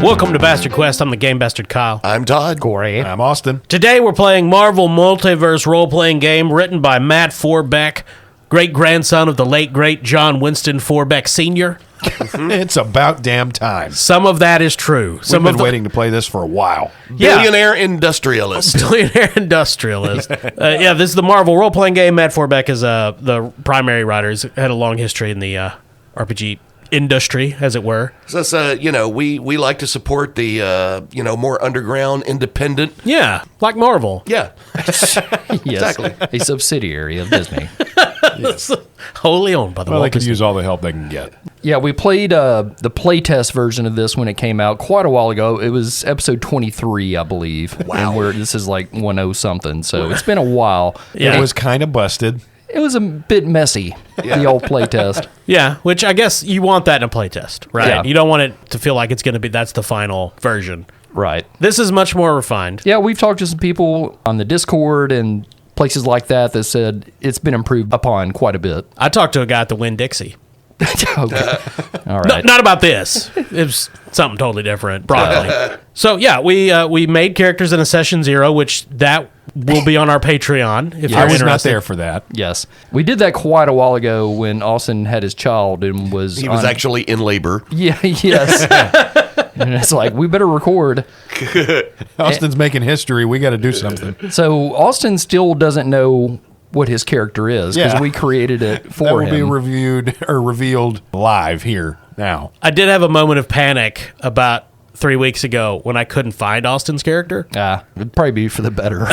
Welcome to Bastard Quest. I'm the Game Bastard Kyle. I'm Todd. Corey. I'm Austin. Today we're playing Marvel Multiverse Role-Playing Game written by Matt Forbeck, great-grandson of the late, great John Winston Forbeck Sr. It's about damn time. Some of that is true. We've been waiting to play this for a while. Billionaire industrialist. Billionaire industrialist. This is the Marvel Role-Playing Game. Matt Forbeck is the primary writer. He's had a long history in the RPG industry, as it were. So, we like to support the, more underground, independent. Yeah, like Marvel. Yeah. Yes, Exactly. a subsidiary of Disney. Yes. Wholly owned by the Well, Walt they can Disney. use all the help they can get. Yeah, we played the playtest version of this when it came out quite a while ago. It was episode 23, I believe. Wow. And this is like 10-something, so it's been a while. Yeah. It was kind of busted. It was a bit messy, the old playtest. Yeah, which I guess you want that in a playtest, right? Yeah. You don't want it to feel like it's going to be, that's the final version. Right. This is much more refined. Yeah, we've talked to some people on the Discord and places like that said it's been improved upon quite a bit. I talked to a guy at the Winn-Dixie. Okay. All No, right. not about this. It was something totally different, broadly. So, yeah, we made characters in a session 0, which that will be on our Patreon if you're I was interested. not there for that. Yes. We did that quite a while ago when Austin had his child and was He was actually in labor. Yeah, yes. And it's like, we better record. Austin's making history. We got to do something. So Austin still doesn't know what his character is because Yeah. we created it for That will him. be revealed live here now. I did have a moment of panic about 3 weeks ago when I couldn't find Austin's character. It'd probably be for the better.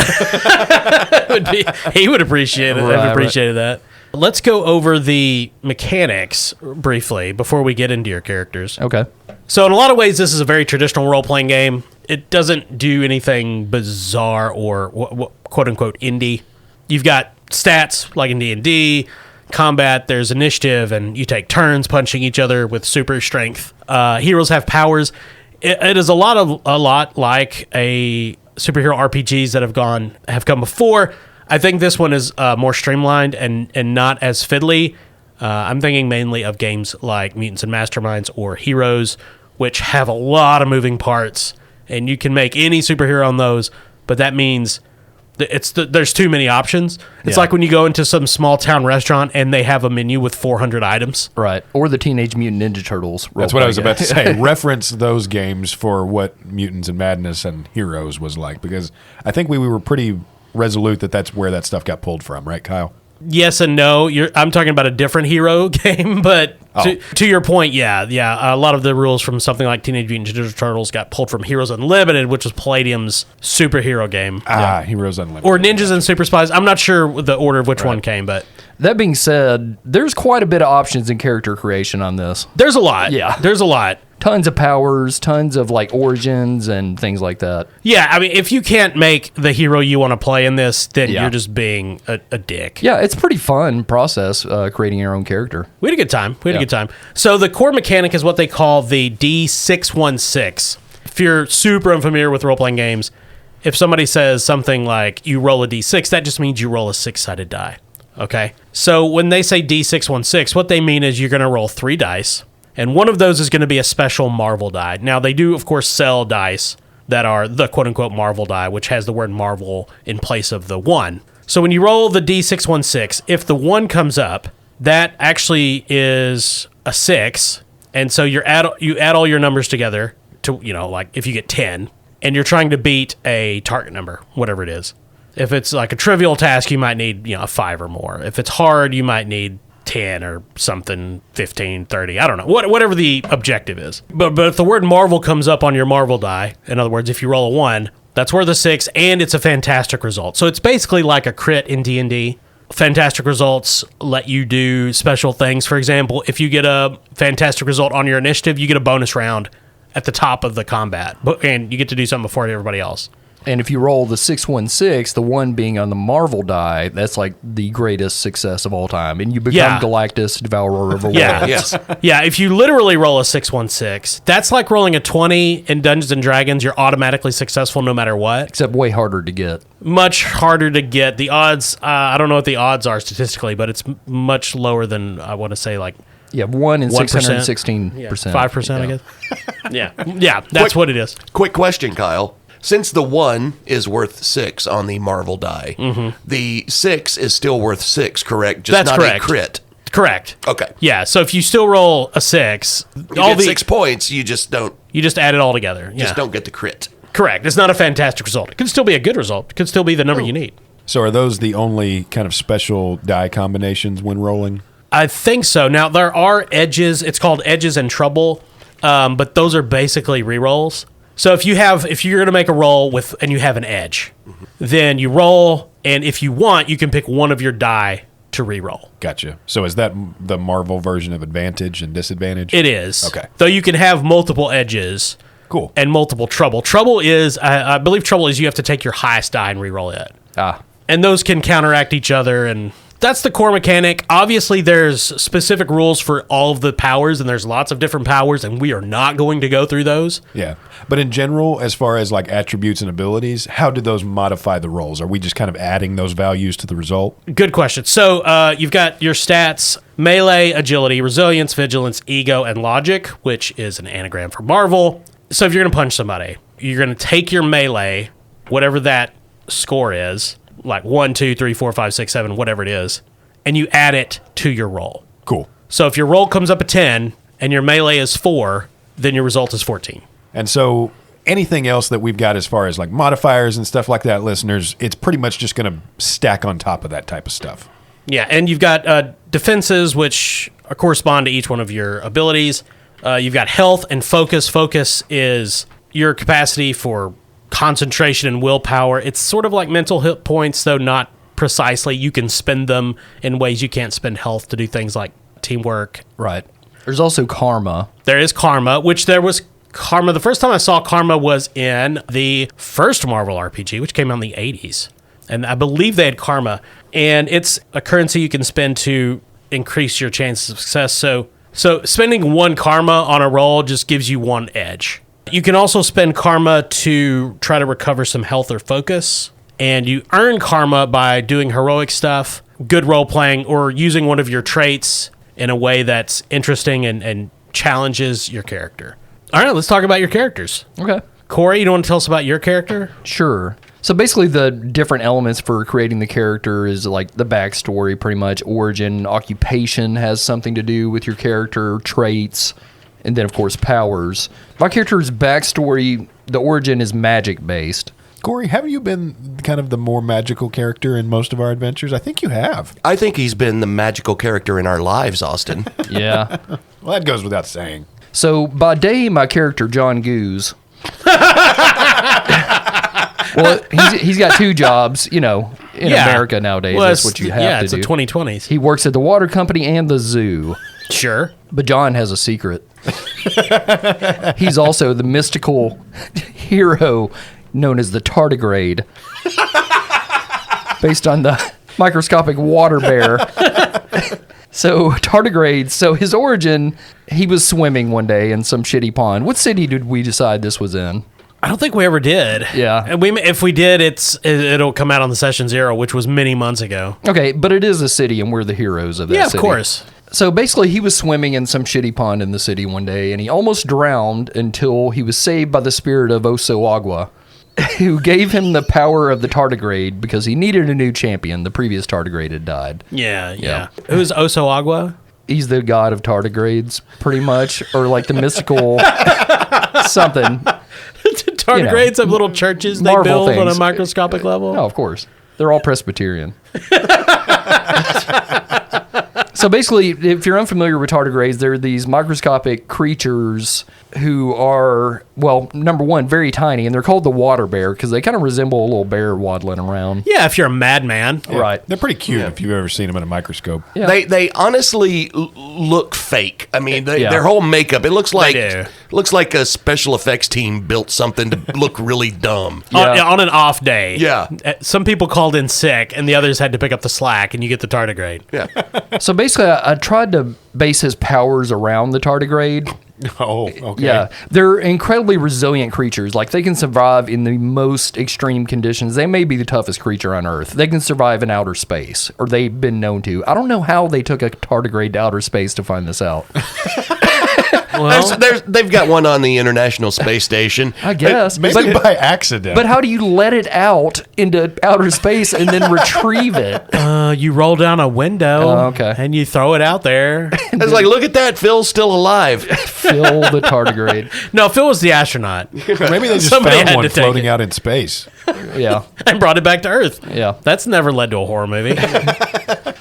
He would appreciate it. Right, I've appreciated that. Let's go over the mechanics briefly before we get into your characters. Okay. So in a lot of ways, this is a very traditional role-playing game. It doesn't do anything bizarre or quote-unquote indie. You've got stats like in D&D, combat, there's initiative, and you take turns punching each other with super strength. Heroes have powers. It is a lot like a superhero RPGs that have come before. I think this one is more streamlined and not as fiddly. I'm thinking mainly of games like Mutants and Masterminds or Heroes, which have a lot of moving parts, and you can make any superhero on those, but that means there's too many options. It's like when you go into some small town restaurant and they have a menu with 400 items. Right. Or the Teenage Mutant Ninja Turtles. That's what I was about to say. Reference those games for what Mutants and Madness and Heroes was like, because I think we were pretty resolute that that's where that stuff got pulled from, right, Kyle? Yes and no. I'm talking about a different hero game, but to your point, yeah. A lot of the rules from something like Teenage Mutant Ninja Turtles got pulled from Heroes Unlimited, which was Palladium's superhero game. Heroes Unlimited. Or Ninjas and Super Spies. I'm not sure the order of which one came, but That being said, there's quite a bit of options in character creation on this. there's a lot. Yeah. There's a lot. Tons of powers, tons of like origins and things like that. Yeah, I mean, if you can't make the hero you want to play in this, then Yeah. you're just being a dick. Yeah, it's a pretty fun process creating your own character. We had a good time. Yeah. So the core mechanic is what they call the D616. If you're super unfamiliar with role-playing games, if somebody says something like you roll a D6, that just means you roll a 6-sided die. Okay? So when they say D616, what they mean is you're going to roll 3 dice, and one of those is going to be a special Marvel die. Now, they do, of course, sell dice that are the quote-unquote Marvel die, which has the word Marvel in place of the 1. So when you roll the D616, if the 1 comes up, that actually is a 6, and so you add all your numbers together to, like if you get 10, and you're trying to beat a target number, whatever it is. If it's like a trivial task, you might need, a 5 or more. If it's hard, you might need 10 or something, 15, 30, I don't know, whatever the objective is. But if the word Marvel comes up on your Marvel die, in other words, if you roll a 1, that's worth a 6, and it's a fantastic result. So it's basically like a crit in D&D. Fantastic results let you do special things. For example, if you get a fantastic result on your initiative, you get a bonus round at the top of the combat, and you get to do something before everybody else. And if you roll the 616, the 1 being on the Marvel die, that's like the greatest success of all time. And you become Galactus, Devourer of a World. Yeah, Yes. Yeah, if you literally roll a 616, that's like rolling a 20 in Dungeons & Dragons. You're automatically successful no matter what. Except way harder to get. Much harder to get. The odds, I don't know what the odds are statistically, but it's much lower than, I want to say, like Yeah, 1 in 1%. 616%. 5%, I guess. Yeah, that's what it is. Quick question, Kyle. Since the 1 is worth 6 on the Marvel die, the 6 is still worth 6, correct? Just That's not correct. a crit. Correct. Okay. Yeah, so if you still roll a 6, You get 6 points, you just don't add it all together. Yeah. don't get the crit. Correct. It's not a fantastic result. It could still be a good result. It could still be the number you need. So are those the only kind of special die combinations when rolling? I think so. Now, there are edges. It's called edges and trouble, but those are basically rerolls. So if you're going to make a roll and you have an edge, then you roll, and if you want, you can pick one of your die to reroll. Gotcha. So is that the Marvel version of advantage and disadvantage? It is. Okay. Though you can have multiple edges. Cool. And multiple trouble. Trouble is, I believe trouble is you have to take your highest die and reroll it. And those can counteract each other, and that's the core mechanic. Obviously, there's specific rules for all of the powers, and there's lots of different powers, and we are not going to go through those. Yeah. But in general, as far as like attributes and abilities, how do those modify the rolls? Are we just kind of adding those values to the result? Good question. So you've got your stats: melee, agility, resilience, vigilance, ego, and logic, which is an anagram for Marvel. So if you're going to punch somebody, you're going to take your melee, whatever that score is, like 1, 2, 3, 4, 5, 6, 7, whatever it is, and you add it to your roll. Cool. So if your roll comes up a 10 and your melee is 4, then your result is 14. And so anything else that we've got as far as like modifiers and stuff like that, listeners, it's pretty much just going to stack on top of that type of stuff. Yeah, and you've got defenses, which correspond to each one of your abilities. You've got health and focus. Focus is your capacity for concentration and willpower. It's sort of like mental hit points, though not precisely. You can spend them in ways you can't spend health to do things like teamwork. Right. There's also karma. There is karma, which there was karma. The first time I saw karma was in the first Marvel RPG, which came out in the 80s. And I believe they had karma. And it's a currency you can spend to increase your chances of success. So spending 1 karma on a roll just gives you 1 edge. You can also spend karma to try to recover some health or focus. And you earn karma by doing heroic stuff, good role-playing, or using one of your traits in a way that's interesting and challenges your character. All right, let's talk about your characters. Okay. Corey, you don't want to tell us about your character? Sure. So basically the different elements for creating the character is like the backstory, pretty much, origin, occupation has something to do with your character, traits, and then, of course, powers. My character's backstory, the origin is magic-based. Corey, haven't you been kind of the more magical character in most of our adventures? I think you have. I think he's been the magical character in our lives, Austin. Yeah. Well, that goes without saying. So by day, my character, John Goose... Well, he's got 2 jobs, in America nowadays. Well, that's what you have to do. Yeah, it's the 2020s. He works at the water company and the zoo. Sure. But John has a secret. He's also the mystical hero known as the tardigrade, based on the microscopic water bear. So tardigrades, so his origin, he was swimming one day in some shitty pond. What city did we decide this was in? I don't think we ever did. Yeah. And if we did, it'll come out on the Session Zero, which was many months ago. Okay, but it is a city, and we're the heroes of that city. Yeah, of course. So basically, he was swimming in some shitty pond in the city one day, and he almost drowned until he was saved by the spirit of Oso Agua, who gave him the power of the tardigrade because he needed a new champion. The previous tardigrade had died. Yeah. Who's Oso Agua? He's the god of tardigrades, pretty much, or like the mystical something. Tardigrades have little churches they Marvel build on a things. microscopic level? No, of course. They're all Presbyterian. So basically, if you're unfamiliar with tardigrades, they're these microscopic creatures who are, well, number one, very tiny, and they're called the water bear because they kind of resemble a little bear waddling around. Yeah, if you're a madman. Yeah, Right. They're pretty cute if you've ever seen them in a microscope. Yeah. They honestly look fake. I mean, Yeah. their whole makeup, it looks like do. looks like a special effects team built something to look really dumb. Yeah. On an off day. Yeah. Some people called in sick, and the others had to pick up the slack, and you get the tardigrade. Yeah. So basically, I tried to base his powers around the tardigrade. Oh, okay. Yeah, they're incredibly resilient creatures. Like, they can survive in the most extreme conditions. They may be the toughest creature on Earth. They can survive in outer space, or they've been known to. I don't know how they took a tardigrade to outer space to find this out. They've got one on the International Space Station. I guess. Maybe by accident. But how do you let it out into outer space and then retrieve it? You roll down a window okay. and you throw it out there. It's like, look at that, Phil's still alive. Fill the tardigrade. No, Phil was the astronaut. Or maybe they just Somebody had found one to take floating it. out in space. Yeah. And brought it back to Earth. Yeah. That's never led to a horror movie.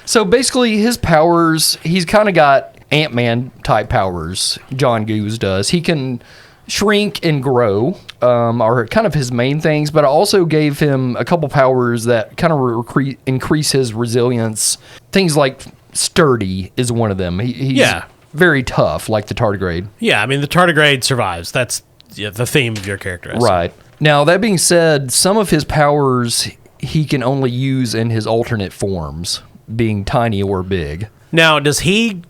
So basically, his powers, he's kind of got Ant-Man type powers. John Goose does. He can shrink and grow, are kind of his main things, but I also gave him a couple powers that kind of increase his resilience. Things like sturdy is one of them. He's very tough, like the tardigrade. Yeah, I mean, the tardigrade survives. That's the theme of your character. Right. Now, that being said, some of his powers he can only use in his alternate forms, being tiny or big. Now, is he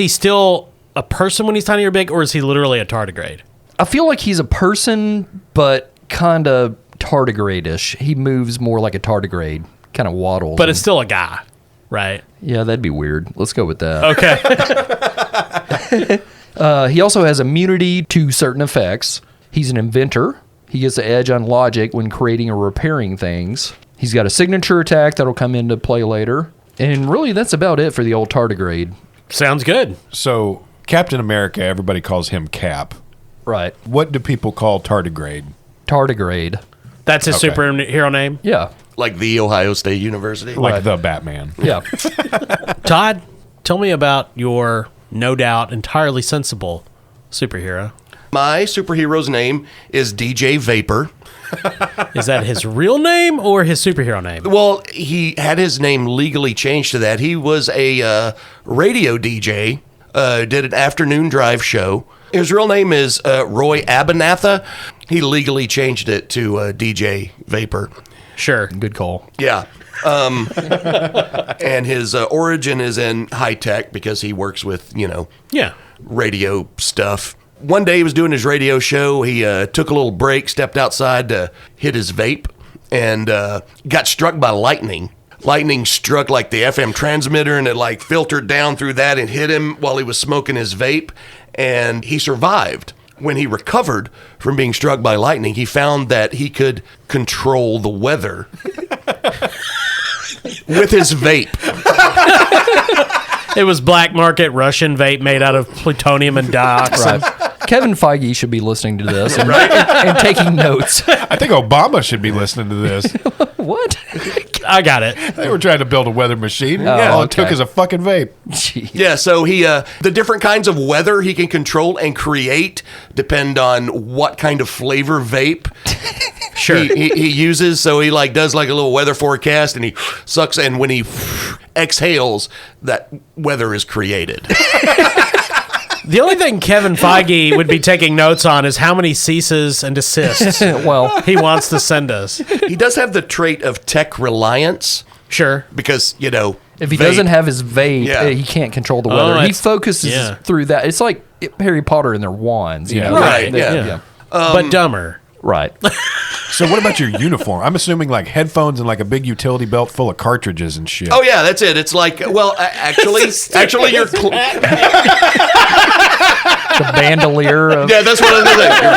still a person when he's tiny or big, or is he literally a tardigrade? I feel like he's a person, but kind of tardigrade-ish. He moves more like a tardigrade, kind of waddles. But it's still a guy, right? Yeah, that'd be weird. Let's go with that. Okay. He also has immunity to certain effects. He's an inventor. He gets the edge on logic when creating or repairing things. He's got a signature attack that'll come into play later. And really, that's about it for the old tardigrade. Sounds good. So, Captain America, everybody calls him Cap. Right. What do people call tardigrade? Tardigrade. That's his Okay. superhero name? Yeah. Like the Ohio State University. Like the Batman. Yeah. Todd, tell me about your no doubt entirely sensible superhero. My superhero's name is DJ Vapor. Is that his real name or his superhero name? Well, he had his name legally changed to that. He was a radio DJ, did an afternoon drive show. His real name is Roy Abernatha. He legally changed it to DJ Vapor. Sure. Good call. Yeah. And his origin is in high tech because he works with, Yeah. radio stuff. One day he was doing his radio show. He took a little break, stepped outside to hit his vape, and got struck by lightning. Lightning struck like the FM transmitter, and it like filtered down through that and hit him while he was smoking his vape, and he survived. When he recovered from being struck by lightning, he found that he could control the weather with his vape. It was black market Russian vape made out of plutonium and dioxide. Kevin Feige should be listening to this and taking notes. I think Obama should be listening to this. What? I got it. They were trying to build a weather machine. Oh, All it okay. took is a fucking vape. Jeez. Yeah, so he the different kinds of weather he can control and create depend on what kind of flavor vape Sure. he uses. So he like does like a little weather forecast and he sucks, and when he exhales, that weather is created. The only thing Kevin Feige would be taking notes on is how many ceases and desists Well, he wants to send us. He does have the trait of tech reliance Sure. because, if he vape- doesn't have his vape, Yeah. he can't control the weather. He it's- focuses yeah. through that. It's like Harry Potter and their wands. You Yeah. know? Right, They- yeah. But dumber. Right. So what about your uniform? I'm assuming like headphones and like a big utility belt full of cartridges and shit. Oh yeah, that's it. It's like, well, actually you're The bandolier of... yeah, that's what I was thinking.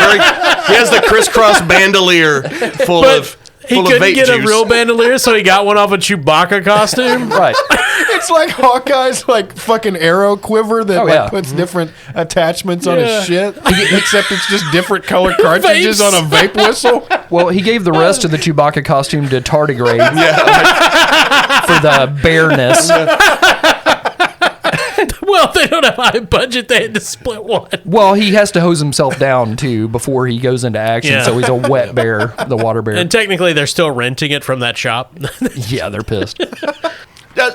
He has the crisscross bandolier full of He full of couldn't vape get juice. a real bandolier, so he got one off a Chewbacca costume. Right. It's like Hawkeye's like fucking arrow quiver that Oh, like yeah. puts different attachments on Yeah. his shit. Except it's just different color cartridges on a vape whistle. Well, he gave the rest of the Chewbacca costume to Tardigrade for the bareness. Well, they don't have high budget. They had to split one. Well, he has to hose himself down, too, before he goes into action, Yeah. so he's a wet bear, the water bear. And technically, they're still renting it from that shop. Yeah, they're pissed.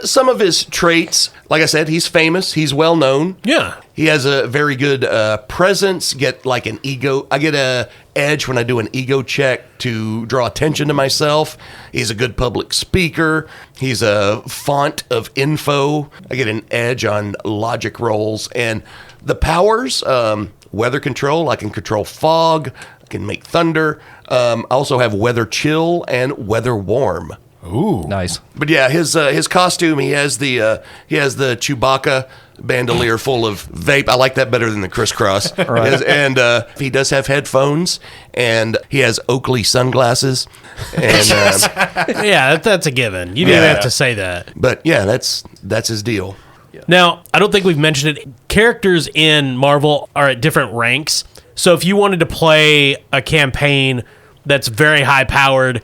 Some of his traits, like I said, he's famous. He's well known. Yeah. He has a very good presence. Get like an ego. I get a edge when I do an ego check to draw attention to myself. He's a good public speaker. He's a font of info. I get an edge on logic rolls and the powers. weather control. I can control fog. I can make thunder. I also have weather chill and weather warm. Ooh. Nice. But yeah, his costume, he has the Chewbacca bandolier full of vape. I like that better than the crisscross. And he does have headphones, and he has Oakley sunglasses. And Yeah, that's a given. You didn't Yeah. have to say that. but yeah, that's his deal. Now, I don't think we've mentioned it. Characters in Marvel are at different ranks. So if you wanted to play a campaign that's very high powered,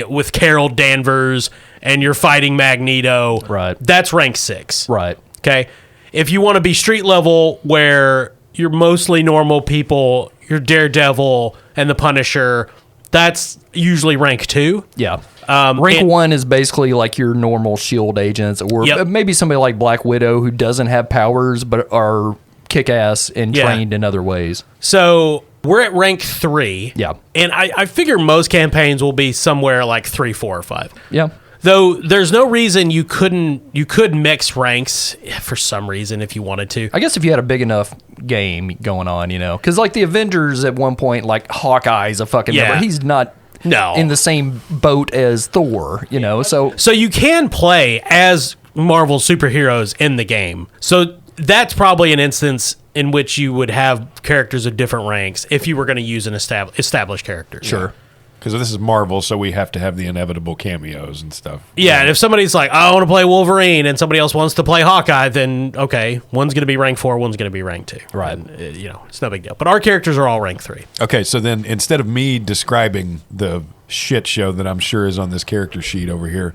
with Carol Danvers and you're fighting Magneto, Right. that's rank 6. Right. Okay. If you want to be street level where you're mostly normal people, you're Daredevil and the Punisher, that's usually rank 2. Yeah. Rank and- 1 is basically like your normal shield agents, or Yep. maybe somebody like Black Widow who doesn't have powers but are kick-ass and Yeah. trained in other ways. So we're at rank 3. Yeah. And I figure most campaigns will be somewhere like 3, 4, or 5. Yeah. Though there's no reason you could mix ranks for some reason if you wanted to. I guess if you had a big enough game going on, because like the Avengers at one point, like Hawkeye's a fucking Yeah. number. He's not No. in the same boat as Thor, so So you can play as Marvel superheroes in the game. So that's probably an instance in which you would have characters of different ranks if you were going to use an established character. sure. Because this is Marvel, so we have to have the inevitable cameos and stuff. Yeah, and if somebody's like, I want to play Wolverine, and somebody else wants to play Hawkeye, then okay, one's going to be rank 4, one's going to be rank 2. Right. And, it's no big deal. But our characters are all rank 3. Okay, so then instead of me describing the shit show that I'm sure is on this character sheet over here,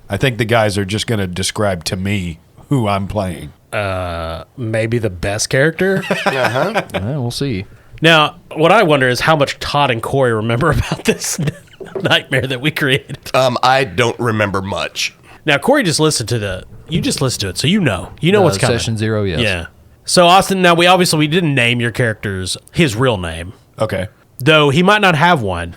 I think the guys are just going to describe to me who I'm playing. Maybe the best character? Yeah, we'll see. Now, what I wonder is how much Todd and Corey remember about this nightmare that we created. I don't remember much. Now, Corey just listened to it, so you know what's coming. Session 0, yes. Yeah. So, Austin, now we didn't name your character's his real name, Okay. though he might not have one.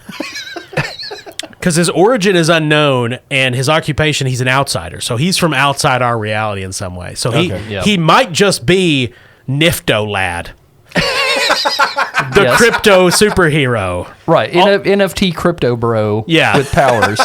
Because his origin is unknown and his occupation, he's an outsider. So he's from outside our reality in some way. So Okay. Yeah. he might just be Nifto Lad. The Yes. crypto superhero. Right. NFT crypto bro Yeah. with powers.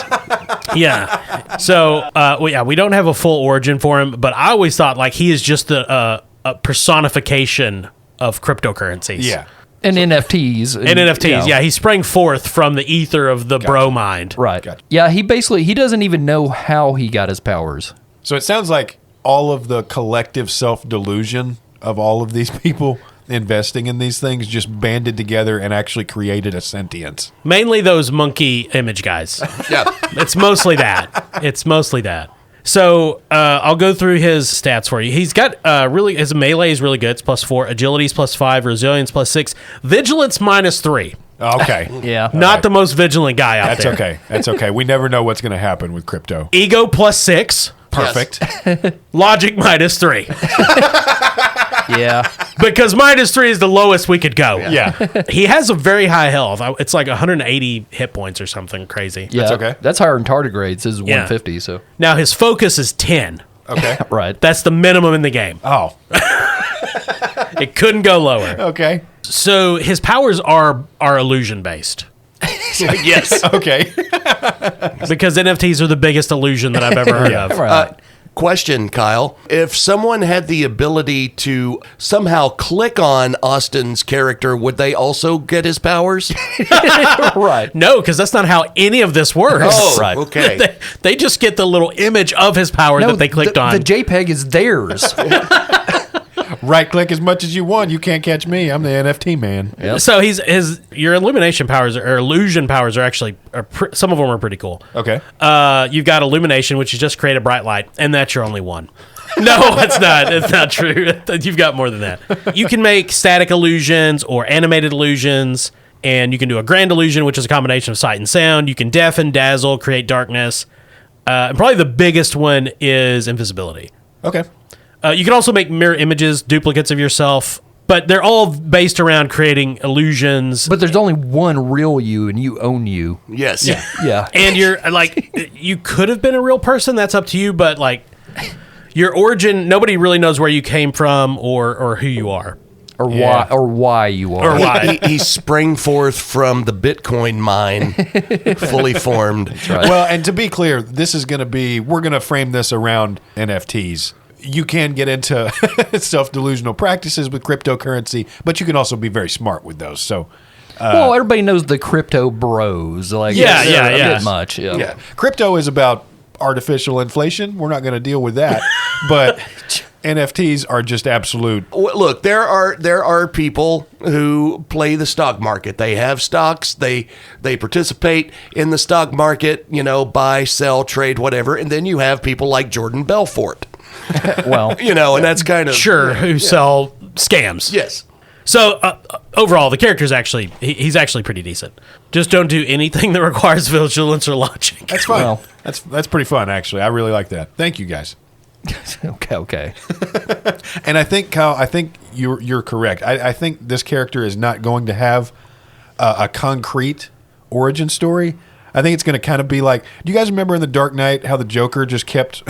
Yeah. So, we don't have a full origin for him, but I always thought like he is just a personification of cryptocurrencies. Yeah. And NFTs. And NFTs. Yeah. He sprang forth from the ether of the bro mind. Right. Gotcha. Yeah, he doesn't even know how he got his powers. So it sounds like all of the collective self-delusion of all of these people investing in these things just banded together and actually created a sentience. Mainly those monkey image guys. Yeah. It's mostly that. So I'll go through his stats for you. He's got his melee is really good. It's +4. Agility is +5. Resilience +6. Vigilance -3. Okay. Yeah. Not the most vigilant guy out That's there. okay. That's okay. We never know what's going to happen with crypto. Ego +6. Perfect. Logic -3. Yeah. Because -3 is the lowest we could go. Yeah. He has a very high health. It's like 180 hit points or something crazy. Yeah. That's okay. That's higher than tardigrades. This is 150, so. Now his focus is 10. Okay. Right. That's the minimum in the game. Oh, It couldn't go lower. okay. So his powers are illusion based. Yes. Okay. Because NFTs are the biggest illusion that I've ever heard of. Right. Question, Kyle. If someone had the ability to somehow click on Austin's character, would they also get his powers? Right. No, because that's not how any of this works. Oh, Right. okay. They just get the little image of his power that they clicked on. The JPEG is theirs. Right click as much as you want. You can't catch me. I'm the NFT man. Yep. So your illumination powers or illusion powers are actually some of them are pretty cool. Okay. You've got illumination, which is just create a bright light, and that's your only one. No, it's not. It's not true. You've got more than that. You can make static illusions or animated illusions, and you can do a grand illusion, which is a combination of sight and sound. You can deafen, dazzle, create darkness. And probably the biggest one is invisibility. Okay. You can also make mirror images, duplicates of yourself, but they're all based around creating illusions. But there's only one real you, and you own you. Yes. Yeah. And you're like, you could have been a real person. That's up to you. But like, your origin, nobody really knows where you came from or who you are. or why you are. Or why. He sprang forth from the Bitcoin mine, fully formed. Right. Well, and to be clear, we're going to frame this around NFTs. You can get into self-delusional practices with cryptocurrency, but you can also be very smart with those. So, Well, everybody knows the crypto bros. Like, Yeah, it's yeah, a yeah. bit much. Yeah. yeah, crypto is about artificial inflation. We're not going to deal with that. But NFTs are just absolute. Well, look, there are people who play the stock market. They have stocks. They participate in the stock market. Buy, sell, trade, whatever. And then you have people like Jordan Belfort. Well, And that's kind of who sell scams. Yes. So overall, the character's he's actually pretty decent. Just don't do anything that requires vigilance or logic. That's fun. Well. That's pretty fun, actually. I really like that. Thank you, guys. okay. And I think, Kyle, you're correct. I think this character is not going to have a concrete origin story. I think it's going to kind of be like, do you guys remember in The Dark Knight how the Joker just kept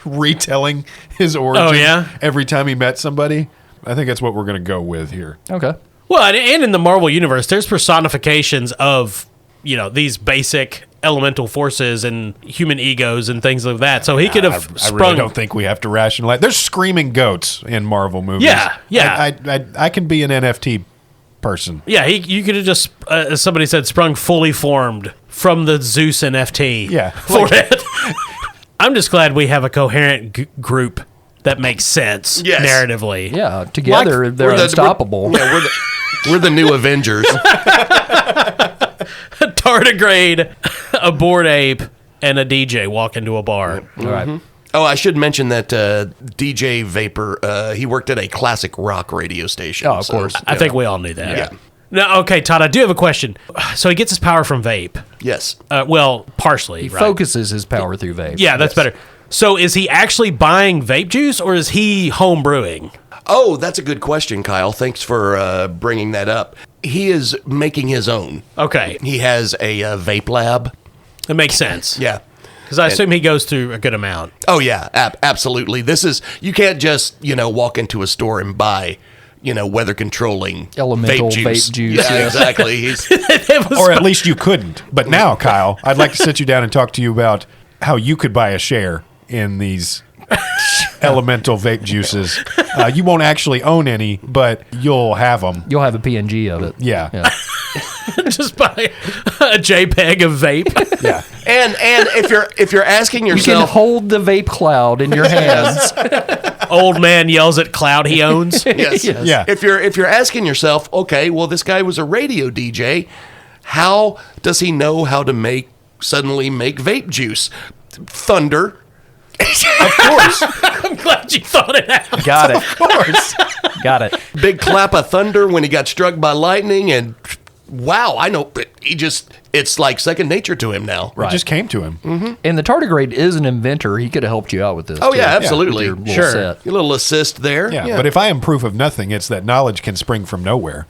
retelling his origin every time he met somebody? I think that's what we're going to go with here. Okay. Well, and in the Marvel universe, there's personifications of these basic elemental forces and human egos and things like that. So he could have I sprung. really don't think we have to rationalize. There's screaming goats in Marvel movies. Yeah. I can be an NFT person. Yeah, you could have just, as somebody said, sprung fully formed from the Zeus NFT. Yeah. For it. I'm just glad we have a coherent group that makes sense narratively. Yeah, together they're We're unstoppable. We're the new Avengers. A tardigrade, a bored ape, and a DJ walk into a bar. All right. Oh, I should mention that DJ Vapor, he worked at a classic rock radio station. Oh, of course. I think we all knew that. Yeah. Now, okay, Todd, I do have a question. So he gets his power from vape. Yes. Well, partially. He right? focuses his power through vape. Yeah, that's better. So is he actually buying vape juice or is he home brewing? Oh, that's a good question, Kyle. Thanks for bringing that up. He is making his own. Okay. He has a vape lab. It makes sense. Yeah. Because I assume he goes through a good amount. Oh, yeah, absolutely. You can't just, walk into a store and buy, weather controlling Elemental vape juice. Yeah. Yeah, exactly. Or at least you couldn't. But now, Kyle, I'd like to sit you down and talk to you about how you could buy a share in these elemental vape juices. You won't actually own any, but you'll have them. You'll have a PNG of it. Yeah. Just buy a JPEG of vape. Yeah. And if you're asking You can yourself, hold the vape cloud in your hands. Old man yells at cloud he owns. yes, Yes. Yeah. if you're asking yourself, okay, well, this guy was a radio DJ. How does he know how to suddenly make vape juice? Thunder. Of course. I'm glad you thought it out. Got it. Of course. Got it. Big clap of thunder when he got struck by lightning, and wow, I know it's like second nature to him now. Right. It just came to him. And the tardigrade is an inventor. He could have helped you out with this. Oh too. yeah, absolutely. With your little set. A little assist there. Yeah. But if I am proof of nothing, it's that knowledge can spring from nowhere.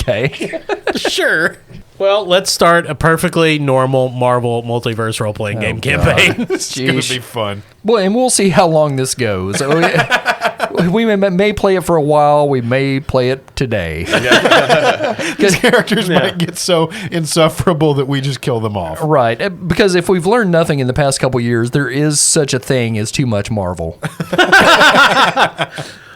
Okay. Sure. Well, let's start a perfectly normal Marvel multiverse role-playing game campaign. It's going to be fun. Well, and we'll see how long this goes. We may play it for a while. We may play it today. These characters might get so insufferable that we just kill them off. Right. Because if we've learned nothing in the past couple years, there is such a thing as too much Marvel.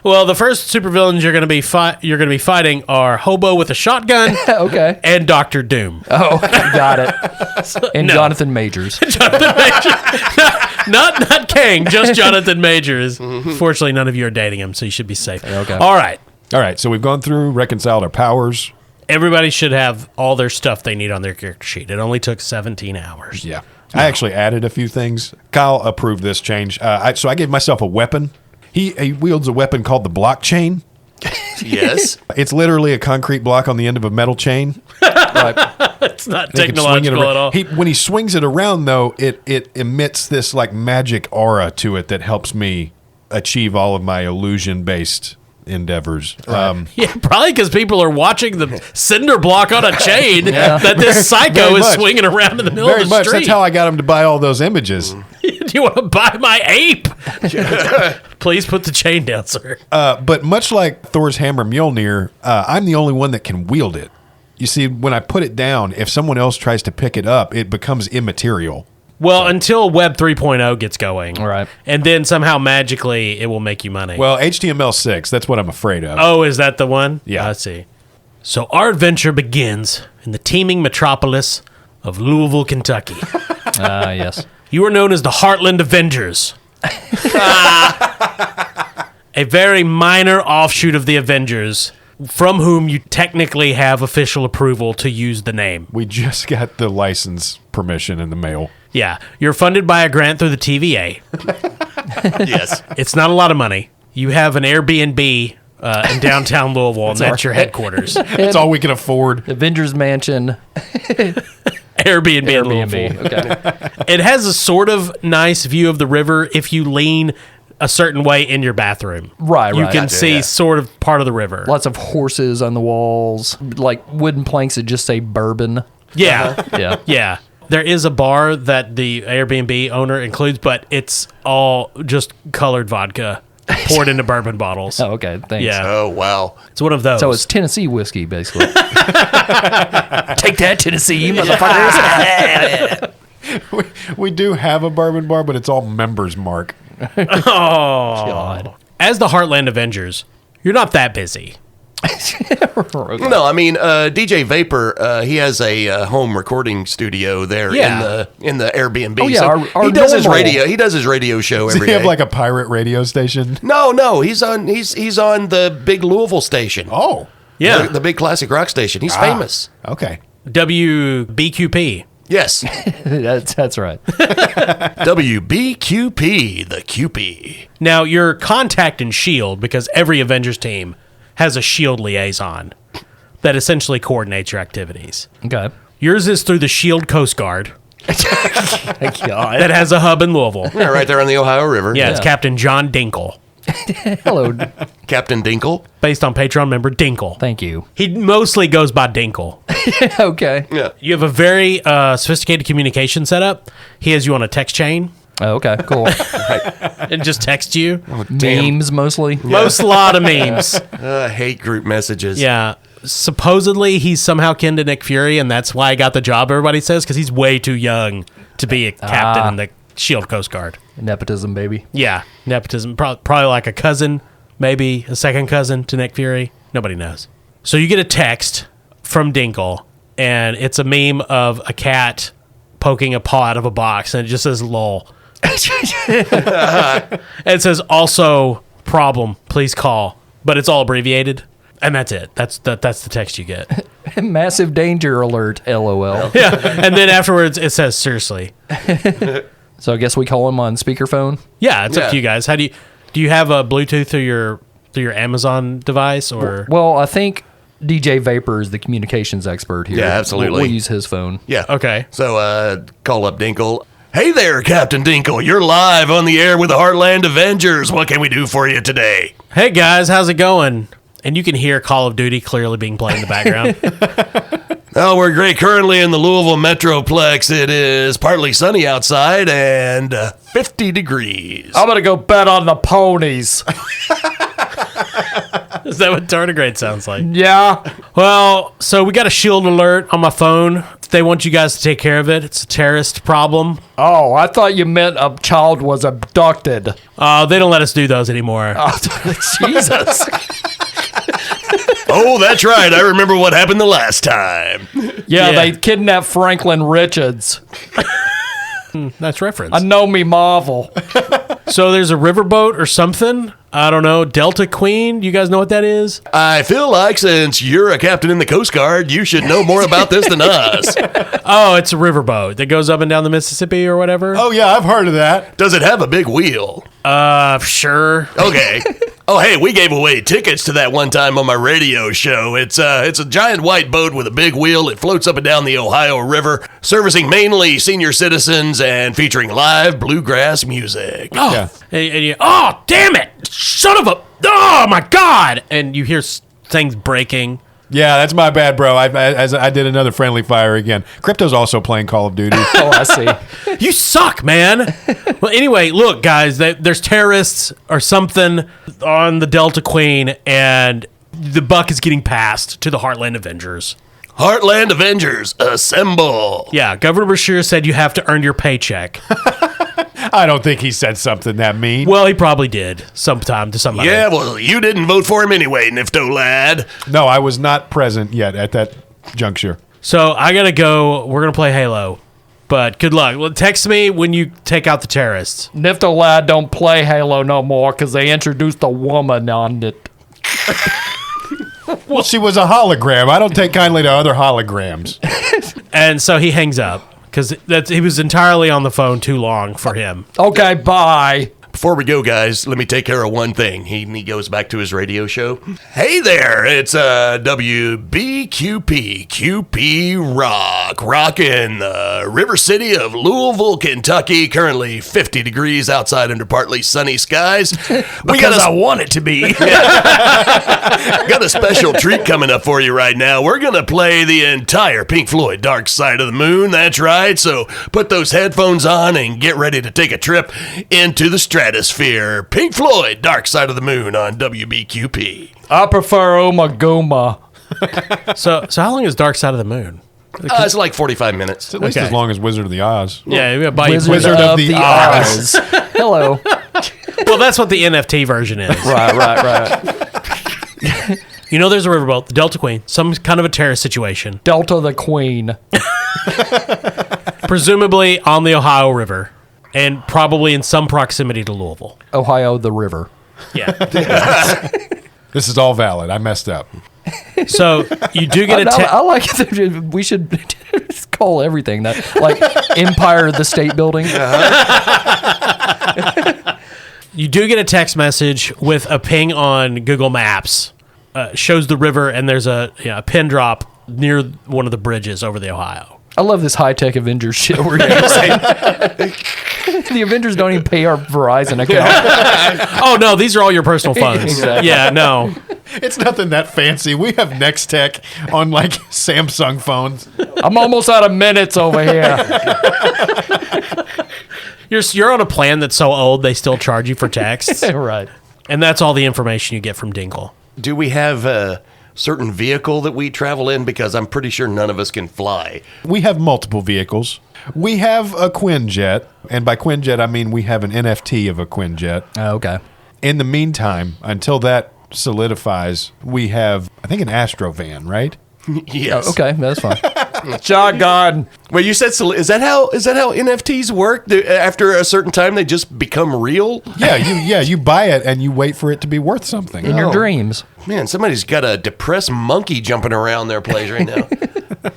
Well, the first supervillains you're going to be fighting are Hobo with a shotgun Okay. and Doctor Doom. Oh, got it. And No. Jonathan Majors. Jonathan Majors. Not Kang, just Jonathan Majors. Fortunately, none of you are dating him, so you should be safe. Okay. All right. All right, so we've gone through, reconciled our powers. Everybody should have all their stuff they need on their character sheet. It only took 17 hours. Yeah. I actually added a few things. Kyle approved this change. So I gave myself a weapon. He wields a weapon called the blockchain. Yes. It's literally a concrete block on the end of a metal chain. Right. It's not They can swing it technological around. at all. When he swings it around, though, it emits this like magic aura to it that helps me achieve all of my illusion-based endeavors. Yeah, probably because people are watching the cinder block on a chain that this psycho very is much. swinging around in the middle Very of the much. street. That's how I got him to buy all those images. You want to buy my ape? Please put the chain down, sir. But much like Thor's hammer Mjolnir, I'm the only one that can wield it. You see, when I put it down, if someone else tries to pick it up, it becomes immaterial. Well, until Web 3.0 gets going. Right. And then somehow magically it will make you money. Well, HTML6, that's what I'm afraid of. Oh, is that the one? Yeah. I see. So our adventure begins in the teeming metropolis of Louisville, Kentucky. Yes. You are known as the Heartland Avengers. A very minor offshoot of the Avengers, from whom you technically have official approval to use the name. We just got the license permission in the mail. Yeah. You're funded by a grant through the TVA. Yes. It's not a lot of money. You have an Airbnb in downtown Louisville, and that's your headquarters. That's all we can afford. Avengers Mansion. Airbnb in Louisville. Okay. It has a sort of nice view of the river if you lean a certain way in your bathroom. Right, You right. can Gotcha, see sort of part of the river. Lots of horses on the walls, like wooden planks that just say bourbon. Yeah. Yeah. Yeah. There is a bar that the Airbnb owner includes, but it's all just colored vodka poured into bourbon bottles. Oh, okay. Thanks. Yeah. Oh, wow. It's one of those. So it's Tennessee whiskey, basically. Take that, Tennessee, motherfuckers. We do have a bourbon bar, but it's all members mark. God. As the Heartland Avengers, you're not that busy. No, I mean DJ Vapor. He has a home recording studio there Yeah. in the Airbnb. Oh, yeah, So our he does his normal- radio. He does his radio show Does every he day. have like a pirate radio station? No, he's on the big Louisville station. Oh, Yeah. the big classic rock station. He's famous. okay. WBQP. Yes, That's right. WBQP, the QP. Now, your contact in S.H.I.E.L.D., because every Avengers team has a S.H.I.E.L.D. liaison that essentially coordinates your activities. Okay. Yours is through the S.H.I.E.L.D. Coast Guard God. that has a hub in Louisville. Yeah, right there on the Ohio River. Yeah, it's Yeah. Captain John Dinkle, Hello. Captain Dinkle. based on Patreon member Dinkle. Thank you. He mostly goes by Dinkle. Okay. Yeah. You have a very sophisticated communication setup. He has you on a text chain Oh, okay. Cool. and just texts you. Memes mostly. Most a lot of memes. I hate group messages. Yeah. Supposedly he's somehow kin to Nick Fury, and that's why I got the job, everybody says, because he's way too young to be a captain in the S.H.I.E.L.D. Coast Guard. Nepotism, baby. Yeah, nepotism. Probably like a cousin, maybe a second cousin to Nick Fury. Nobody knows. So you get a text from Dinkle, and it's a meme of a cat poking a paw out of a box, and it just says "lol." And it says also problem, please call, but it's all abbreviated, and that's it. That's the text you get. Massive danger alert. LOL. Yeah, and then afterwards it says seriously. So I guess we call him on speakerphone. Yeah, it's up Yeah. to you guys. How do you have a Bluetooth through your Amazon device or? Well, I think DJ Vapor is the communications expert here. Yeah, absolutely. We'll use his phone. Yeah. Okay. So call up Dinkle. Hey there, Captain Dinkle. You're live on the air with the Heartland Avengers. What can we do for you today? Hey guys, how's it going? And you can hear Call of Duty clearly being played in the background. Oh, we're great. Currently in the Louisville Metroplex, it is partly sunny outside and 50 degrees. I'm gonna go bet on the ponies. Is that what tardigrade sounds like? Yeah. Well, so we got a shield alert on my phone. They want you guys to take care of it. It's a terrorist problem. Oh, I thought you meant a child was abducted. They don't let us do those anymore. Jesus. Oh, that's right. I remember what happened the last time. Yeah, Yeah. they kidnapped Franklin Richards. That's reference. I know me Marvel. So there's a riverboat or something. I don't know. Delta Queen. You guys know what that is? I feel like since you're a captain in the Coast Guard, you should know more about this than us. Oh, it's a riverboat that goes up and down the Mississippi or whatever. Oh, yeah, I've heard of that. Does it have a big wheel? Sure. Okay. Oh, hey, we gave away tickets to that one time on my radio show. It's a giant white boat with a big wheel. It floats up and down the Ohio River, servicing mainly senior citizens and featuring live bluegrass music. Oh, Yeah. and you, oh, damn it! Son of a, oh my God! And you hear things breaking. Yeah, that's my bad, bro. I did another friendly fire again. Crypto's also playing Call of Duty. Oh, I see. You suck, man. Well, anyway, look, guys, there's terrorists or something on the Delta Queen, and the buck is getting passed to the Heartland Avengers. Heartland Avengers, assemble. Yeah, Governor Bashir said you have to earn your paycheck. I don't think he said something that mean. Well, he probably did sometime to somebody. Yeah, well, you didn't vote for him anyway, Nifto lad. No, I was not present yet at that juncture. So I got to go. We're going to play Halo. But good luck. Well, text me when you take out the terrorists. Nifto lad don't play Halo no more because they introduced a woman on it. Well, she was a hologram. I don't take kindly to other holograms. And so he hangs up because he was entirely on the phone too long for him. Okay, bye. Before we go, guys, let me take care of one thing. He goes back to his radio show. Hey there, it's WBQP, QP Rock, rocking the River City of Louisville, Kentucky. Currently 50 degrees outside under partly sunny skies. I want it to be. Got a special treat coming up for you right now. We're going to play the entire Pink Floyd Dark Side of the Moon. That's right. So put those headphones on and get ready to take a trip into the stratosphere. Pink Floyd Dark Side of the Moon on WBQP. I prefer Oma Goma. So how long is Dark Side of the Moon? It's like 45 minutes. At least Okay. as long as Wizard of the Oz. Yeah, we buy you Wizard of the Oz. Hello. Well, that's what the NFT version is. Right. You know, there's a riverboat, the Delta Queen, some kind of a terrorist situation, Delta the Queen. presumably on the Ohio River, and probably in some proximity to Louisville. Ohio the River. Yeah. This is all valid. I messed up. So you do get a I like it. We should call everything that, like Empire of the State Building. You do get a text message with a ping on Google Maps. Shows the river, and there's a pin drop near one of the bridges over the Ohio. I love this high-tech Avengers shit we're using. The Avengers don't even pay our Verizon account. Oh, no, these are all your personal phones. Exactly. Yeah, no. It's nothing that fancy. We have Nextech on like Samsung phones. I'm almost out of minutes over here. You're on a plan that's so old they still charge you for texts. Right. And that's all the information you get from Dingle. Do we have a certain vehicle that we travel in? Because I'm pretty sure none of us can fly. We have multiple vehicles. We have a Quinjet, and by Quinjet I mean we have an NFT of a Quinjet. Oh, okay. In the meantime, until that solidifies, we have, I think, an Astrovan, right? Yes. Okay, that's fine. Shotgun. Well, you said is that how NFTs work? After a certain time, they just become real. Yeah, you buy it and you wait for it to be worth something. In your dreams. Man, somebody's got a depressed monkey jumping around their place right now.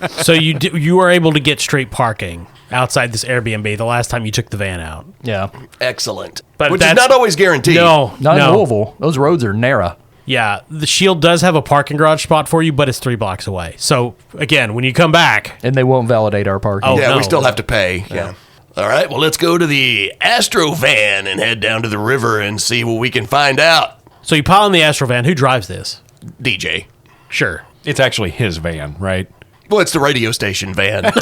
So you were able to get street parking outside this Airbnb the last time you took the van out. Yeah. Excellent. But Which is that's- not always guaranteed. No, Not no. in Louisville. Those roads are narrow. Yeah, the Shield does have a parking garage spot for you, but it's 3 blocks away. So again, when you come back, And they won't validate our parking. Oh, Yeah, no. we still have to pay. Yeah. All right, well, let's go to the Astrovan and head down to the river and see what we can find out. so you pile in the Astrovan. Who drives this? DJ. Sure. It's actually his van, right? Well, it's the radio station van. Right.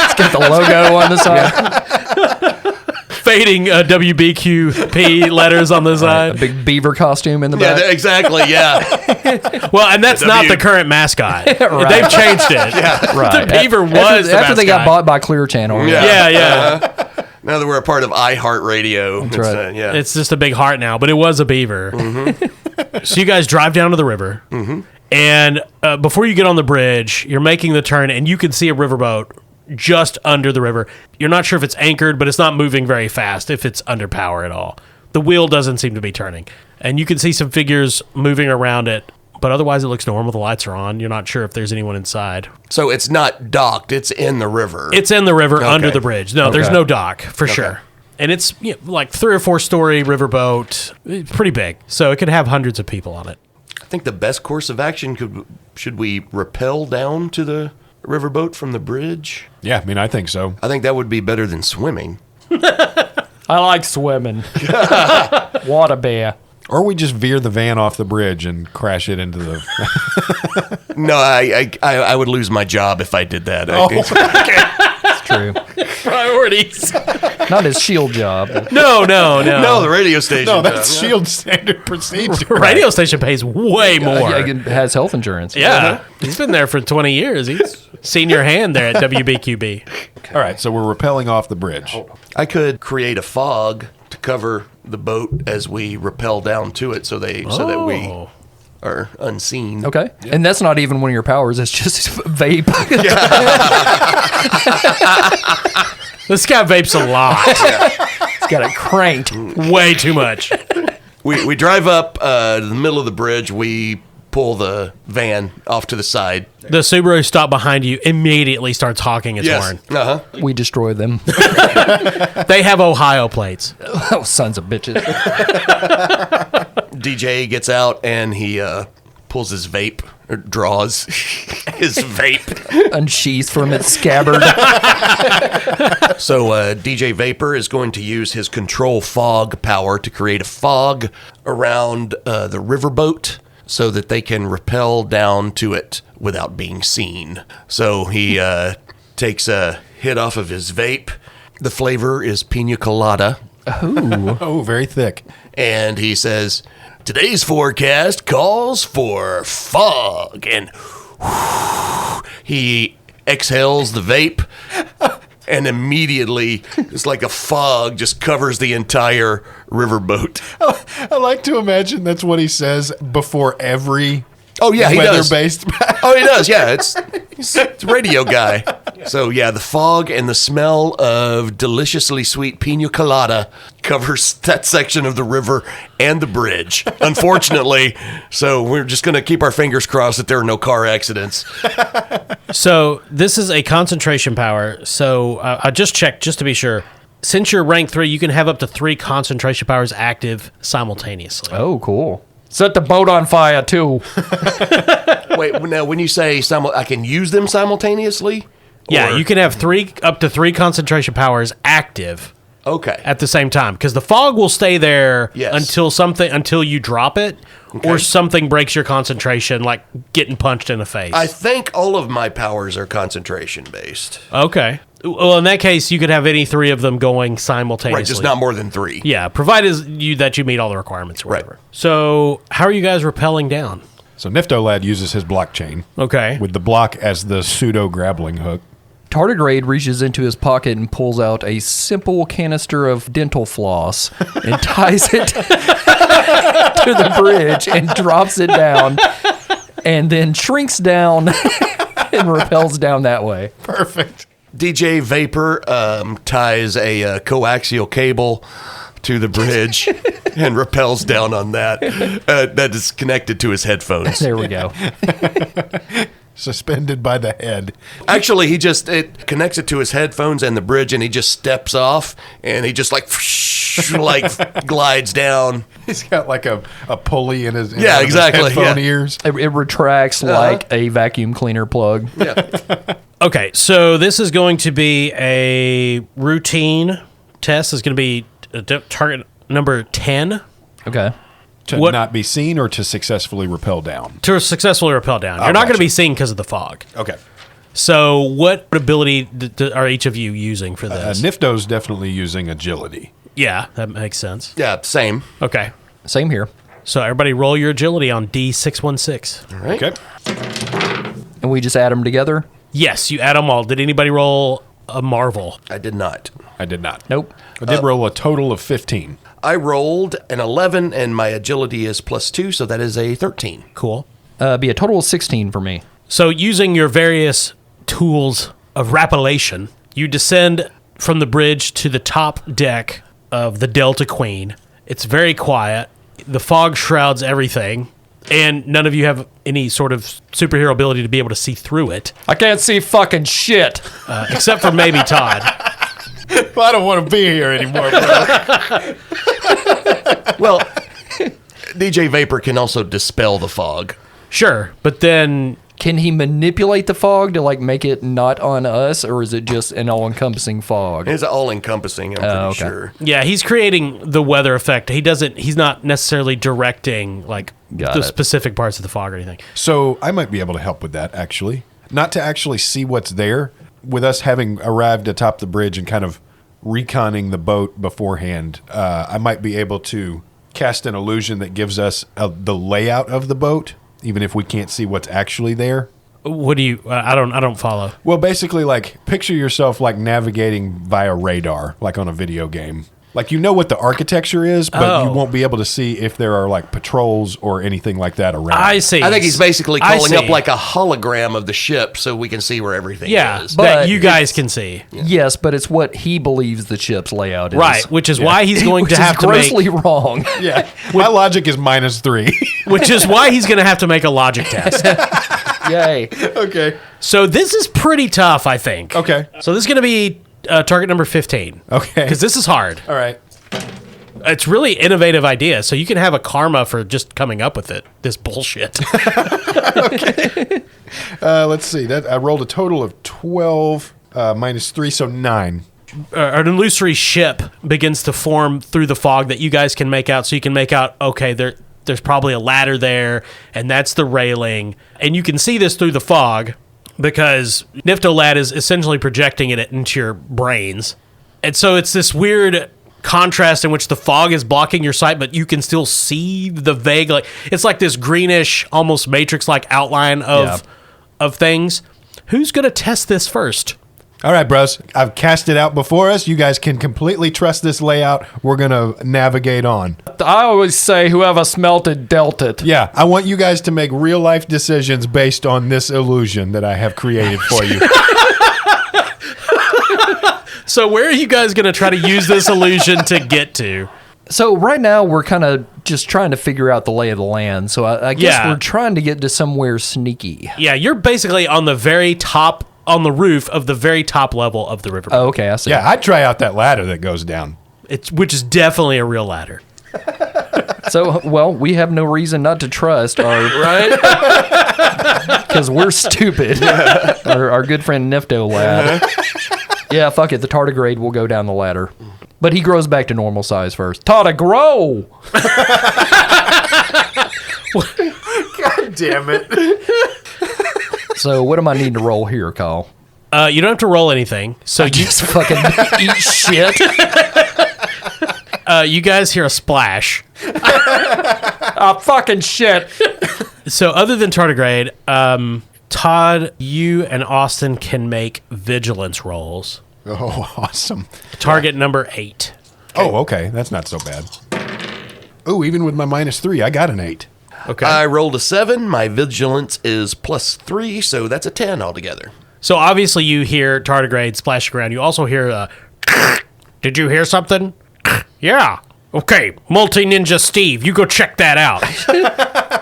It's got the logo on the side. Fading WBQP letters on the A side. big beaver costume in the Yeah, back. exactly. Yeah. Well, and that's not W- the current mascot. Right. They've changed it. Right. The beaver was after the they got mascot. bought by Clear Channel. Yeah. Yeah. Now that we're a part of iHeartRadio. That's right. yeah. It's just a big heart now, but it was a beaver. So you guys drive down to the river, and before you get on the bridge, you're making the turn, and you can see a riverboat just under the river. You're not sure if it's anchored, but it's not moving very fast if it's under power at all. The wheel doesn't seem to be turning, and you can see some figures moving around it, but otherwise it looks normal. The lights are on. You're not sure if there's anyone inside. So it's not docked. It's in the river. It's in the river under Okay. the bridge. No, there's Okay. no dock for sure. And it's like 3 or 4 story riverboat. It's pretty big. So it could have hundreds of people on it. I think the best course of action should we rappel down to the riverboat from the bridge? Yeah, I mean, I think so. I think that would be better than swimming. I like swimming. Water bear. Or we just veer the van off the bridge and crash it into the... No, I would lose my job if I did that. It's true. Priorities. Not his shield job. No. No, the radio station. No, that's does. SHIELD standard procedure. Radio station pays way more. Yeah, it has health insurance. Yeah. He's been there for 20 years. He's seen your hand there at WBQB. All right, so we're rappelling off the bridge. I could create a fog to cover the boat as we rappel down to it, so that we are unseen. Okay. And that's not even one of your powers. It's just vape. This guy vapes a lot. It's got it cranked. Way too much. We drive up to the middle of the bridge. We pull the van off to the side. The Subaru stop behind you, immediately starts honking its horn. Uh-huh. We destroy them. They have Ohio plates. Oh, sons of bitches. DJ gets out and he pulls his vape, or draws his vape. Unsheathed from its scabbard. So DJ Vapor is going to use his control fog power to create a fog around the riverboat so that they can rappel down to it without being seen. So he takes a hit off of his vape. The flavor is pina colada. Oh, very thick. And he says, today's forecast calls for fog. And he exhales the vape, and immediately it's like a fog just covers the entire riverboat. I like to imagine that's what he says before every Oh, yeah, he does. weather-based. Oh, he does, yeah. He's a radio guy. So, yeah, the fog and the smell of deliciously sweet pina colada covers that section of the river and the bridge, unfortunately. So we're just going to keep our fingers crossed that there are no car accidents. So this is a concentration power. So I just checked just to be sure. Since you're rank 3, you can have up to 3 concentration powers active simultaneously. Oh, cool. Set the boat on fire, too. Wait, now when you say I can use them simultaneously? Yeah, Or- you can have up to 3 concentration powers active Okay. at the same time, because the fog will stay there Yes. until you drop it, or something breaks your concentration, like getting punched in the face. I think all of my powers are concentration based. Okay. Well, in that case, you could have any 3 of them going simultaneously. Right, just not more than 3. Yeah, provided that you meet all the requirements or Right. whatever. So, how are you guys rappelling down? So Nifto-Lad uses his blockchain Okay. with the block as the pseudo-grappling hook. Tardigrade reaches into his pocket and pulls out a simple canister of dental floss and ties it to the bridge and drops it down and then shrinks down and rappels down that way. Perfect. DJ Vapor ties a coaxial cable to the bridge and rappels down on that. That is connected to his headphones. There we go. Suspended by the head. Actually, it connects it to his headphones and the bridge, and he just steps off, and he just like glides down. He's got like a pulley in his Yeah, one of his exactly, headphone yeah. ears. It retracts like a vacuum cleaner plug. Yeah. Okay, so this is going to be a routine test. It's going to be target number 10 Okay. To What- not be seen or to successfully rappel down. to successfully rappel down. You're not going to gotcha. be seen because of the fog. Okay. So, what ability are each of you using for this? Nifto's definitely using agility. Yeah, that makes sense. Yeah, same. Okay, Same here. so everybody roll your agility on D616. All right. Okay. And we just add them together? Yes, you add them all. Did anybody roll a Marvel? I did not. I did not. Nope. I did roll a total of 15. I rolled an 11, and my agility is +2, so that is a 13. Cool. Be a total of 16 for me. So, using your various tools of rappellation, you descend from the bridge to the top deck of the Delta Queen. It's very quiet. The fog shrouds everything, and none of you have any sort of superhero ability to be able to see through it, I can't see fucking shit. except for maybe Todd. Well, I don't want to be here anymore, bro. Well, DJ Vapor can also dispel the fog. Sure, but then Can he manipulate the fog to like make it not on us, or is it just an all-encompassing fog? It's all-encompassing, I'm pretty sure. Yeah, he's creating the weather effect. He's not necessarily directing like the specific parts of the fog or anything. So I might be able to help with that, actually. Not to actually see what's there, with us having arrived atop the bridge and kind of reconning the boat beforehand, I might be able to cast an illusion that gives us the layout of the boat, even if we can't see what's actually there. What do you? I don't follow. Well, basically, like, picture yourself like navigating via radar, like on a video game. Like, you know what the architecture is, but you won't be able to see if there are like patrols or anything like that around. I see. I think he's basically calling up like a hologram of the ship so we can see where everything is. But that you guys can see. Yes, but it's what he believes the ship's layout is. Right, which is why he's going to have to grossly wrong. Yeah. My logic is -3. Which is why he's going to have to make a logic test. Yay. Okay. So this is pretty tough, I think. Okay. So this is going to be target number 15. Okay. Because this is hard. All right. It's really innovative idea, so you can have a karma for just coming up with it. This bullshit. Okay. Let's see. That I rolled a total of 12 -3, so 9. An illusory ship begins to form through the fog that you guys can make out. So you can make out, okay, there's probably a ladder there, and that's the railing. And you can see this through the fog because Niftolad is essentially projecting it into your brains. And so it's this weird contrast in which the fog is blocking your sight, but you can still see the vague, like it's like this greenish, almost Matrix-like outline of things. Who's going to test this first? All right, bros. I've cast it out before us. You guys can completely trust this layout. We're going to navigate on. I always say whoever smelt it dealt it. Yeah, I want you guys to make real-life decisions based on this illusion that I have created for you. So where are you guys going to try to use this illusion to get to? So right now we're kind of just trying to figure out the lay of the land. So I guess we're trying to get to somewhere sneaky. Yeah, you're basically on the very top, on the roof of the very top level of the river. Oh, okay, I see. Yeah, I'd try out that ladder that goes down. Which is definitely a real ladder. So, well, we have no reason not to trust our... Right? Because we're stupid. Our good friend Niftolad. Yeah, fuck it. The tardigrade will go down the ladder. But he grows back to normal size first. Tardigrow! God damn it. So what am I needing to roll here, Kyle? You don't have to roll anything. So you Just fucking eat shit. you guys hear a splash. Fucking shit. So other than tardigrade, Todd, you and Austin can make vigilance rolls. Oh, awesome. Target number 8. Oh, okay. That's not so bad. Oh, even with my -3, I got an 8. Okay. I rolled a 7. My vigilance is +3, so that's a 10 altogether. So obviously you hear tardigrade splashing around. You also hear did you hear something? Yeah. Okay. Multi-Ninja Steve, you go check that out.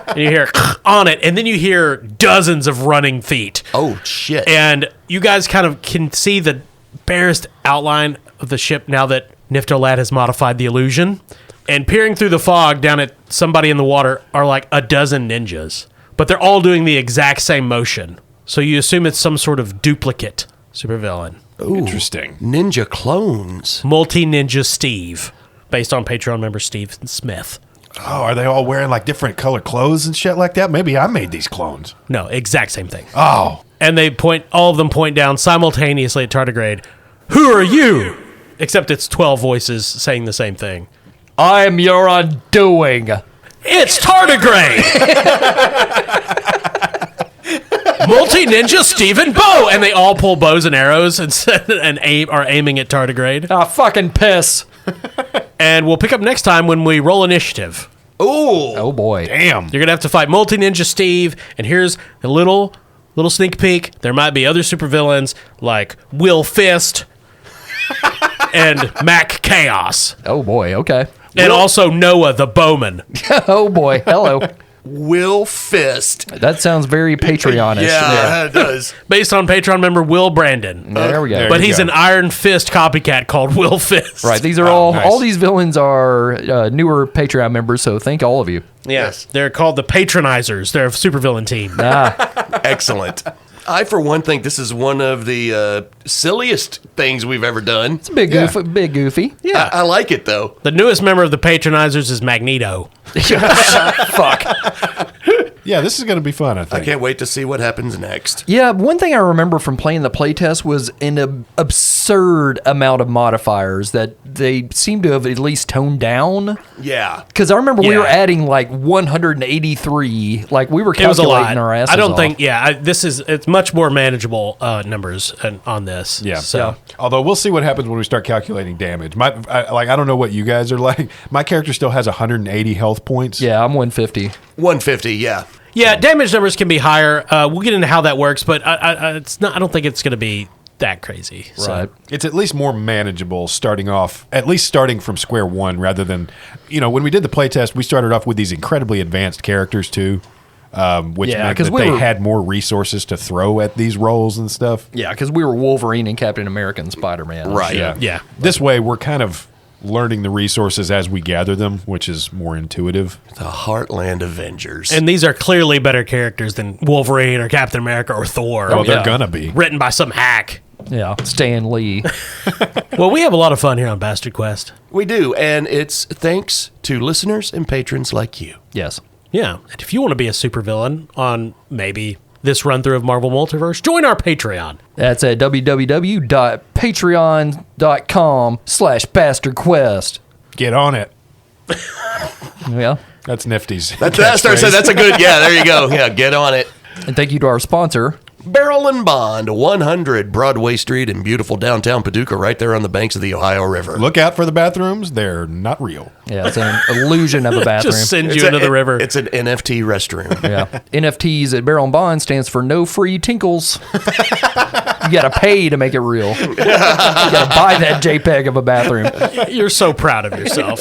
And you hear on it, and then you hear dozens of running feet. Oh, shit. And you guys kind of can see the barest outline of the ship now that Niftolad has modified the illusion. And peering through the fog down at somebody in the water are like a dozen ninjas. But they're all doing the exact same motion. So you assume it's some sort of duplicate supervillain. Ooh, Interesting. Ninja clones. Multi-Ninja Steve, based on Patreon member Steve Smith. Oh, are they all wearing like different color clothes and shit like that? Maybe I made these clones. No, exact same thing. Oh. And all of them point down simultaneously at tardigrade. Who are you? Except it's 12 voices saying the same thing. I'm your undoing. It's tardigrade! Multi-Ninja Stephen Bow! And they all pull bows and arrows and are aiming at tardigrade. Fucking piss. And we'll pick up next time when we roll initiative. Ooh. Oh, boy. Damn. You're going to have to fight Multi-Ninja Steve, and here's a little sneak peek. There might be other supervillains like Will Fist and Mac Chaos. Oh, boy. Okay. And also Noah the Bowman. Oh, boy. Hello. Will Fist. That sounds very Patreonish. Yeah, it does. Based on Patreon member Will Brandon. There we go. There But you he's go. an Iron Fist copycat called Will Fist. Right. These are Oh, nice. all these villains are newer Patreon members, so thank all of you. Yes. They're called the Patronizers. They're a supervillain team. Excellent. I, for one, think this is one of the silliest things we've ever done. It's a big goofy. Yeah. I like it, though. The newest member of the Patronizers is Magneto. Fuck. Yeah, this is going to be fun, I think. I can't wait to see what happens next. Yeah, one thing I remember from playing the playtest was an absurd amount of modifiers that they seem to have at least toned down. Yeah. Because I remember we Yeah. were adding like 183. Like we were It was a calculating lot. our asses I don't off. think, it's much more manageable numbers on this. Yeah. So, Although we'll see what happens when we start calculating damage. I don't know what you guys are like. My character still has 180 health points. Yeah, I'm 150. 150, yeah. yeah, damage numbers can be higher. We'll get into how that works, but it's not. I don't think it's going to be that crazy. So. Right. It's at least more manageable starting from square one rather than, when we did the playtest, we started off with these incredibly advanced characters too, which Yeah, meant 'cause that we they were- had more resources to throw at these roles and stuff. Yeah, because we were Wolverine and Captain America and Spider-Man. Right. Yeah. This way, we're kind of learning the resources as we gather them, which is more intuitive. The Heartland Avengers. And these are clearly better characters than Wolverine or Captain America or Thor. Oh, they're yeah. gonna be. Written by some hack. Yeah, Stan Lee. Well, we have a lot of fun here on Bastard Quest. We do, and it's thanks to listeners and patrons like you. Yes. Yeah. And if you want to be a supervillain on maybe this run through of Marvel Multiverse, join our Patreon. That's at www.patreon.com/bastardquest. Get on it. Yeah. That's Nifty's. That's a good, yeah, there you go. Yeah, get on it. And thank you to our sponsor. Barrel and Bond, 100 Broadway Street in beautiful downtown Paducah, right there on the banks of the Ohio River. Look out for the bathrooms. They're not real. Yeah, it's an illusion of a bathroom. Just send you into the river. It's an NFT restroom. Yeah. NFTs at Barrel and Bond stands for no free tinkles. You got to pay to make it real. You got to buy that JPEG of a bathroom. You're so proud of yourself.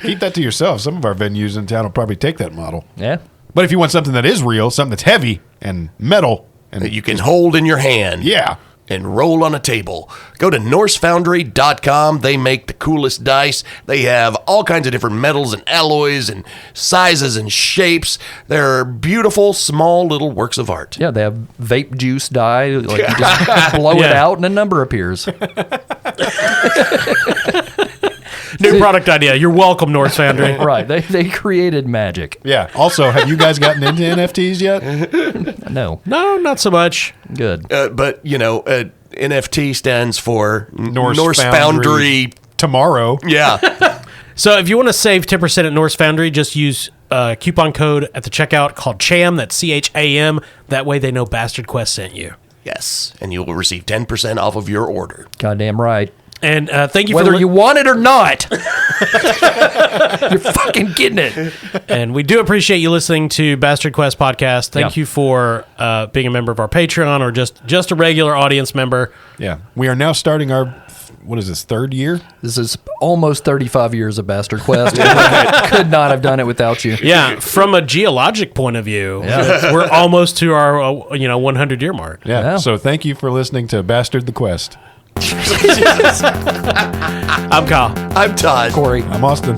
Keep that to yourself. Some of our venues in town will probably take that model. Yeah. But if you want something that is real, something that's heavy and metal, and That you can hold in your hand. yeah, And roll on a table. Go to NorseFoundry.com. They make the coolest dice. They have all kinds of different metals and alloys and sizes and shapes. They're beautiful, small little works of art. Yeah, they have vape juice dye. Like you just blow it Yeah. out and a number appears. New product idea. You're welcome, Norse Foundry. Right. They created magic. yeah. Also, have you guys gotten into NFTs yet? No. No, not so much. Good. But, NFT stands for Norse Foundry. Tomorrow. Yeah. So if you want to save 10% at Norse Foundry, just use a coupon code at the checkout called CHAM. That's CHAM. That way they know Bastard Quest sent you. Yes. And you will receive 10% off of your order. Goddamn right. And thank you Whether for you want it or not, you're fucking getting it. And we do appreciate you listening to Bastard Quest podcast. Thank Yeah. you for being a member of our Patreon or just a regular audience member. Yeah. We are now starting our, what is this, third year? This is almost 35 years of Bastard Quest. Could not have done it without you. Yeah, from a geologic point of view, we're almost to our 100-year mark. Yeah. Yeah. So thank you for listening to Bastard the Quest. I'm Kyle. I'm Todd. Corey. I'm Austin.